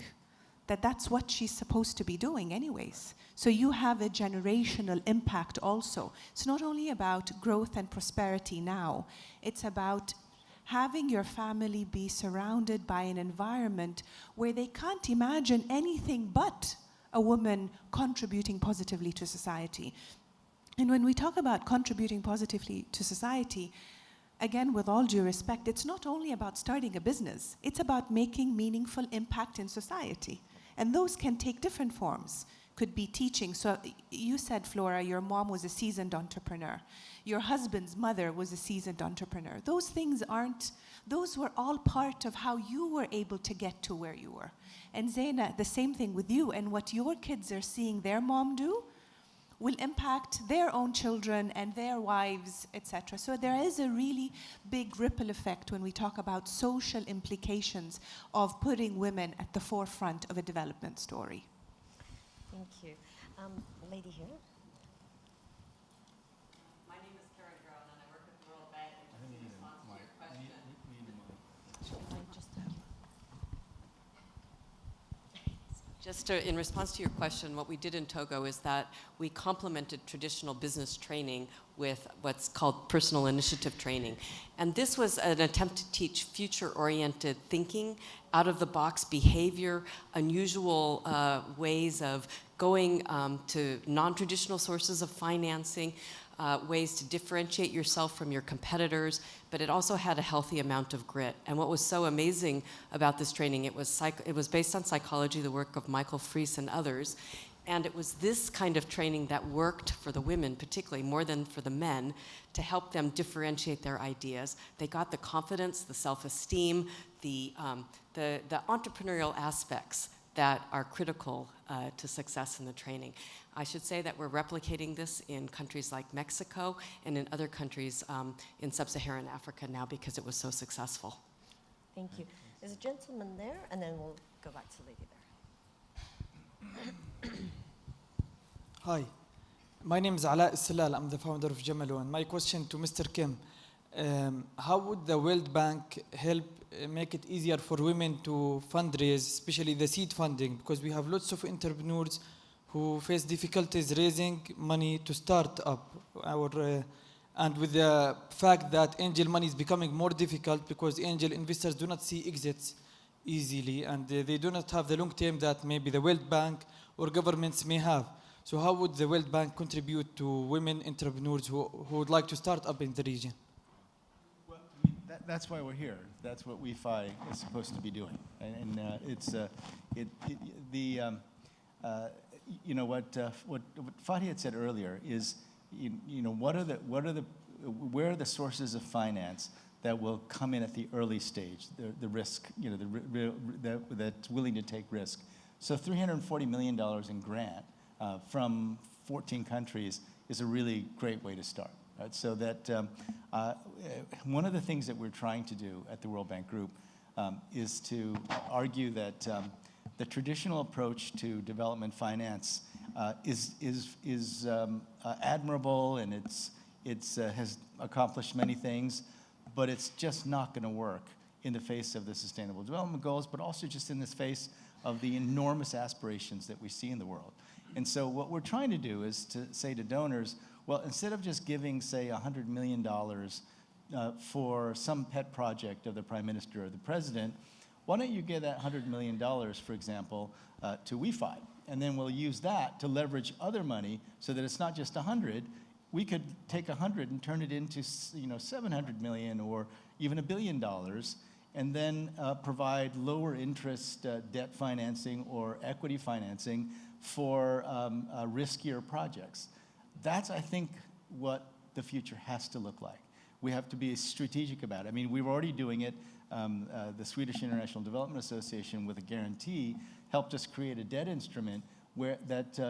that that's what she's supposed to be doing anyways. So you have a generational impact also. It's not only about growth and prosperity now, it's about having your family be surrounded by an environment where they can't imagine anything but a woman contributing positively to society. And when we talk about contributing positively to society, again, with all due respect, it's not only about starting a business, it's about making meaningful impact in society. And those can take different forms. Could be teaching. So you said, Flora, your mom was a seasoned entrepreneur. Your husband's mother was a seasoned entrepreneur. Those things those were all part of how you were able to get to where you were. And Zaina, the same thing with you. And what your kids are seeing their mom do will impact their own children and their wives, etc. So there is a really big ripple effect when we talk about social implications of putting women at the forefront of a development story. Thank you. Lady here. My name is Karen Grown, and I work at the World Bank. In response to your question, in response to your question, what we did in Togo is that we complemented traditional business training with what's called personal initiative training. And this was an attempt to teach future-oriented thinking, out-of-the-box behavior, unusual ways of going to non-traditional sources of financing, ways to differentiate yourself from your competitors, but it also had a healthy amount of grit. And what was so amazing about this training, it was based on psychology, the work of Michael Fries and others, and it was this kind of training that worked for the women, particularly more than for the men, to help them differentiate their ideas. They got the confidence, the self-esteem, the entrepreneurial aspects that are critical to success in the training. I should say that we're replicating this in countries like Mexico and in other countries in sub-Saharan Africa now because it was so successful. Thank you. There's a gentleman there, and then we'll go back to the lady there. Hi, my name is Ala Silal. I'm the founder of Jamalun. My question to Mr. Kim. How would the World Bank help make it easier for women to fundraise, especially the seed funding? Because we have lots of entrepreneurs who face difficulties raising money to start up. And with the fact that angel money is becoming more difficult because angel investors do not see exits easily, and they do not have the long term that maybe the World Bank or governments may have. So how would the World Bank contribute to women entrepreneurs who would like to start up in the region? Well, I mean, that's why we're here. That's what WeFi is supposed to be doing. And you know what Fadi had said earlier is, where are the sources of finance that will come in at the early stage, the risk, that's willing to take risk. So $340 million in grant from 14 countries is a really great way to start. Right? So that one of the things that we're trying to do at the World Bank Group is to argue that the traditional approach to development finance is admirable, and it's has accomplished many things, but it's just not going to work in the face of the Sustainable Development Goals, but also just in the face of the enormous aspirations that we see in the world. And so what we're trying to do is to say to donors, well, instead of just giving, say, $100 million for some pet project of the Prime Minister or the President, why don't you give that $100 million, for example, to WeFi? And then we'll use that to leverage other money so that it's not just 100. We could take 100 and turn it into 700 million or even $1 billion, and then provide lower interest debt financing or equity financing for riskier projects. That's, I think, what the future has to look like. We have to be strategic about it. I mean, we're already doing it. The Swedish International Development Association, with a guarantee, helped us create a debt instrument that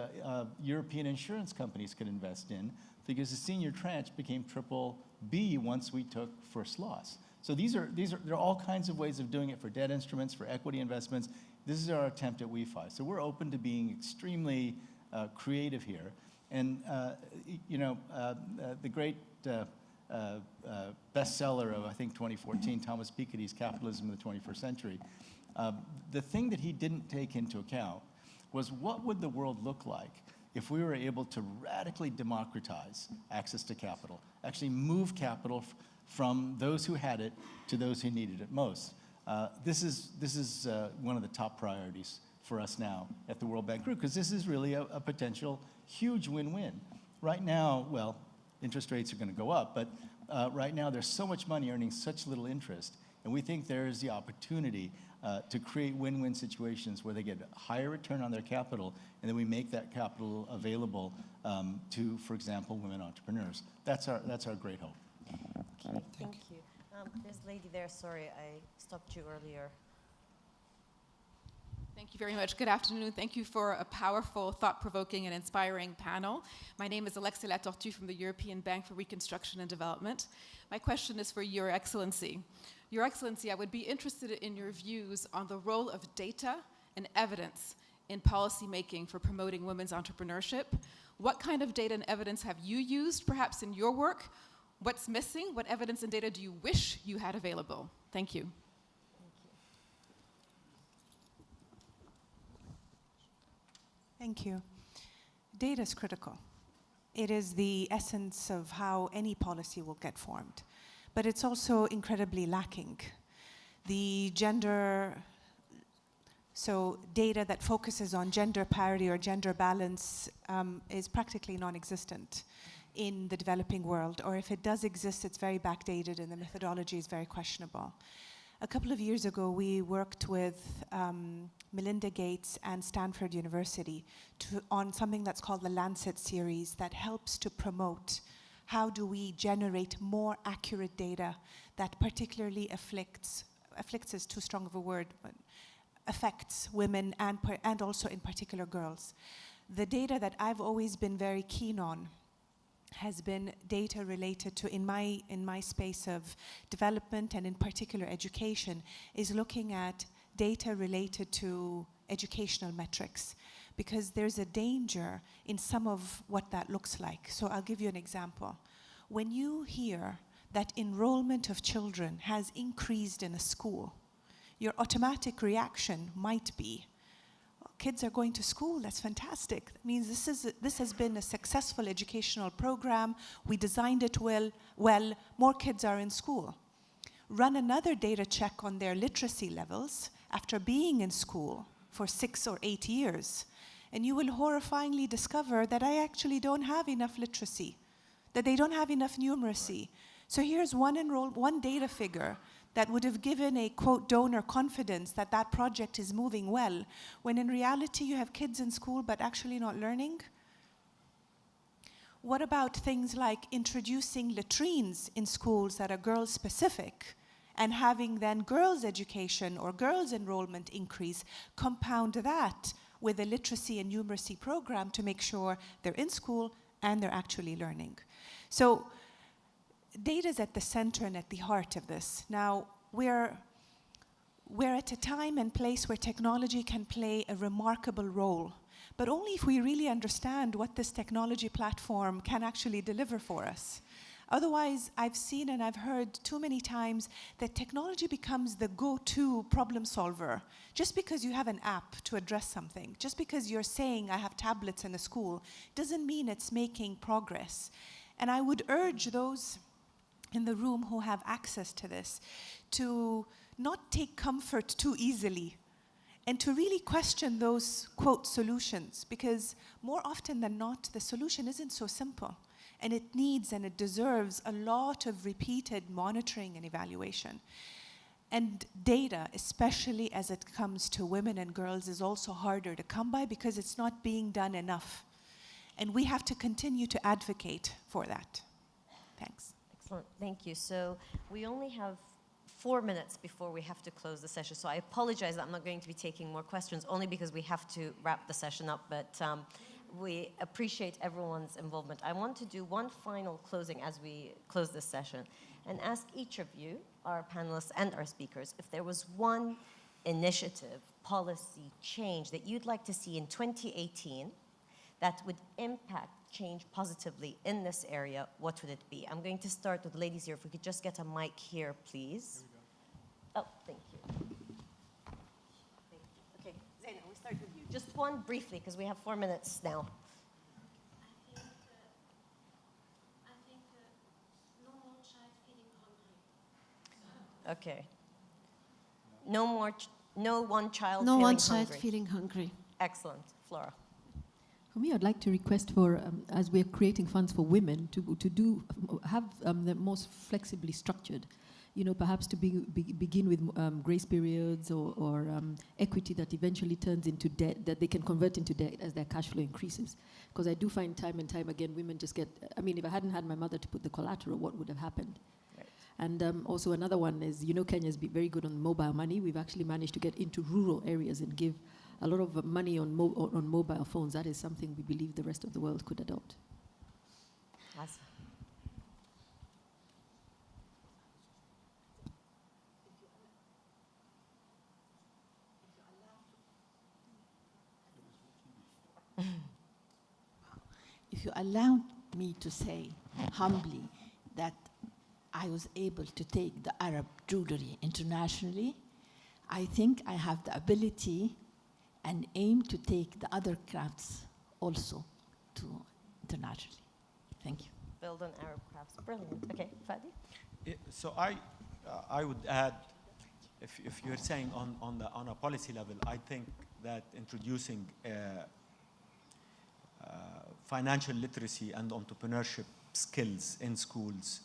European insurance companies could invest in, because the senior tranche became triple B once we took first loss. So there are all kinds of ways of doing it for debt instruments, for equity investments. This is our attempt at WeFi. So we're open to being extremely creative here. And the great bestseller of, I think, 2014, Thomas Piketty's Capitalism of the 21st Century, the thing that he didn't take into account was, what would the world look like if we were able to radically democratize access to capital, actually move capital from those who had it to those who needed it most. This is one of the top priorities for us now at the World Bank Group, because this is really a potential huge win-win. Right now, well, interest rates are going to go up, but right now there's so much money earning such little interest, and we think there is the opportunity to create win-win situations where they get a higher return on their capital, and then we make that capital available to, for example, women entrepreneurs. That's our great hope. Okay, thank you. There's a lady there. Sorry, I stopped you earlier. Thank you very much. Good afternoon. Thank you for a powerful, thought-provoking, and inspiring panel. My name is Alexia Latortue from the European Bank for Reconstruction and Development. My question is for Your Excellency. Your Excellency, I would be interested in your views on the role of data and evidence in policymaking for promoting women's entrepreneurship. What kind of data and evidence have you used, perhaps in your work? What's missing? What evidence and data do you wish you had available? Thank you. Thank you. Data is critical. It is the essence of how any policy will get formed. But it's also incredibly lacking. So data that focuses on gender parity or gender balance is practically non-existent in the developing world, or if it does exist, it's very backdated and the methodology is very questionable. A couple of years ago, we worked with Melinda Gates and Stanford University on something that's called the Lancet series that helps to promote how do we generate more accurate data that particularly afflicts is too strong of a word, but affects women and also in particular girls. The data that I've always been very keen on has been data related to, in my space of development and in particular education, is looking at data related to educational metrics, because there's a danger in some of what that looks like. So I'll give you an example. When you hear that enrollment of children has increased in a school, your automatic reaction might be, oh, kids are going to school, that's fantastic. That means this has been a successful educational program, we designed it well, more kids are in school. Run another data check on their literacy levels after being in school for 6 or 8 years, and you will horrifyingly discover that I actually don't have enough literacy, that they don't have enough numeracy. So here's one data figure that would have given a, quote, donor confidence that that project is moving well, when in reality you have kids in school but actually not learning. What about things like introducing latrines in schools that are girl-specific and having then girls' education or girls' enrollment increase, compound that with a literacy and numeracy program to make sure they're in school and they're actually learning. So data is at the center and at the heart of this. Now, we're at a time and place where technology can play a remarkable role, but only if we really understand what this technology platform can actually deliver for us. Otherwise, I've seen and I've heard too many times that technology becomes the go-to problem solver. Just because you have an app to address something, just because you're saying I have tablets in a school, doesn't mean it's making progress. And I would urge those in the room who have access to this to not take comfort too easily and to really question those, quote, solutions, because more often than not, the solution isn't so simple. And it needs and it deserves a lot of repeated monitoring and evaluation. And data, especially as it comes to women and girls, is also harder to come by because it's not being done enough. And we have to continue to advocate for that. Thanks. Excellent, thank you. So we only have 4 minutes before we have to close the session. So I apologize that I'm not going to be taking more questions, only because we have to wrap the session up, but we appreciate everyone's involvement. I want to do one final closing as we close this session and ask each of you, our panelists and our speakers, if there was one initiative, policy, change that you'd like to see in 2018 that would impact change positively in this area, what would it be? I'm going to start with the ladies here. If we could just get a mic here, please. Oh, thank you. Okay, Zaina, we start with you. Just one briefly, because we have 4 minutes now. I think no more child feeling hungry. Okay. No one child No feeling one child hungry. feeling hungry. Excellent. Flora. For me, I'd like to request for, as we're creating funds for women, to have them most flexibly structured. You know, perhaps to begin with grace periods or equity that eventually turns into debt, that they can convert into debt as their cash flow increases. Because I do find time and time again, women just get, I mean, if I hadn't had my mother to put the collateral, what would have happened? Right. And also another one is, you know, Kenya's been very good on mobile money. We've actually managed to get into rural areas and give a lot of money on mobile phones. That is something we believe the rest of the world could adopt. Awesome. If you allow me to say humbly that I was able to take the Arab jewelry internationally, I think I have the ability and aim to take the other crafts also to internationally. Thank you. Build on Arab crafts. Brilliant. Okay, Fadi? So I would add, if you're saying on a policy level, I think that introducing financial literacy and entrepreneurship skills in schools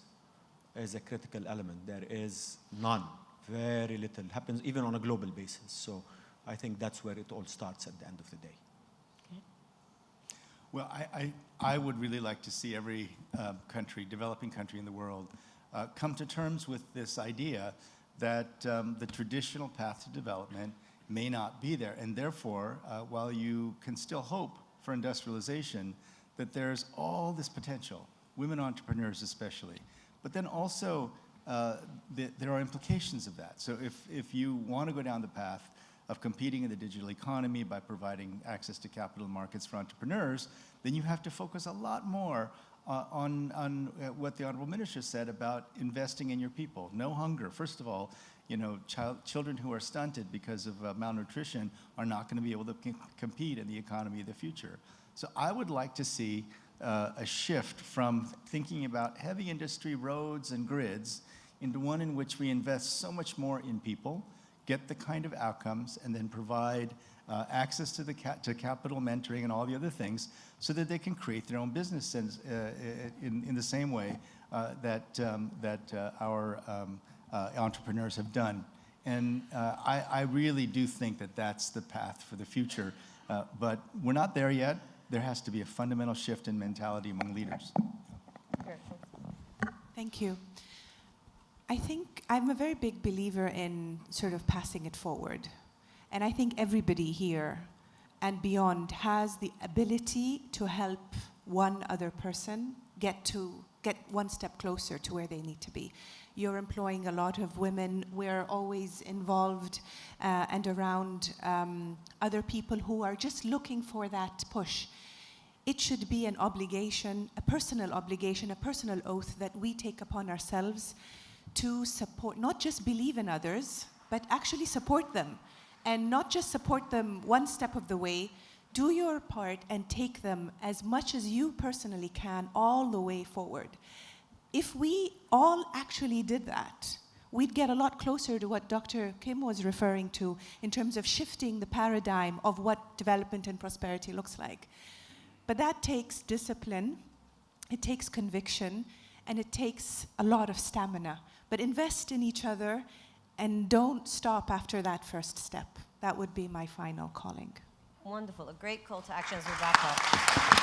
is a critical element. There is none, very little happens even on a global basis. So I think that's where it all starts at the end of the day. Okay. Well, I would really like to see every country, developing country in the world, come to terms with this idea that the traditional path to development may not be there. And therefore, while you can still hope for industrialization, that there's all this potential, women entrepreneurs especially. But then also, there are implications of that. So if you want to go down the path of competing in the digital economy by providing access to capital markets for entrepreneurs, then you have to focus a lot more on what the Honorable Minister said about investing in your people. No hunger. First of all, you know, children who are stunted because of malnutrition are not going to be able to compete in the economy of the future. So I would like to see a shift from thinking about heavy industry roads and grids into one in which we invest so much more in people, get the kind of outcomes, and then provide access to capital mentoring and all the other things so that they can create their own business in the same way that our entrepreneurs have done. And I really do think that that's the path for the future. But we're not there yet. There has to be a fundamental shift in mentality among leaders. Thank you. I think I'm a very big believer in sort of passing it forward. And I think everybody here and beyond has the ability to help one other person get one step closer to where they need to be. You're employing a lot of women. We're always involved and around other people who are just looking for that push. It should be an obligation, a personal oath that we take upon ourselves to support, not just believe in others, but actually support them. And not just support them one step of the way, do your part and take them as much as you personally can all the way forward. If we all actually did that, we'd get a lot closer to what Dr. Kim was referring to in terms of shifting the paradigm of what development and prosperity looks like. But that takes discipline, it takes conviction, and it takes a lot of stamina. But invest in each other and don't stop after that first step. That would be my final calling. Wonderful. A great call to action as we wrap up.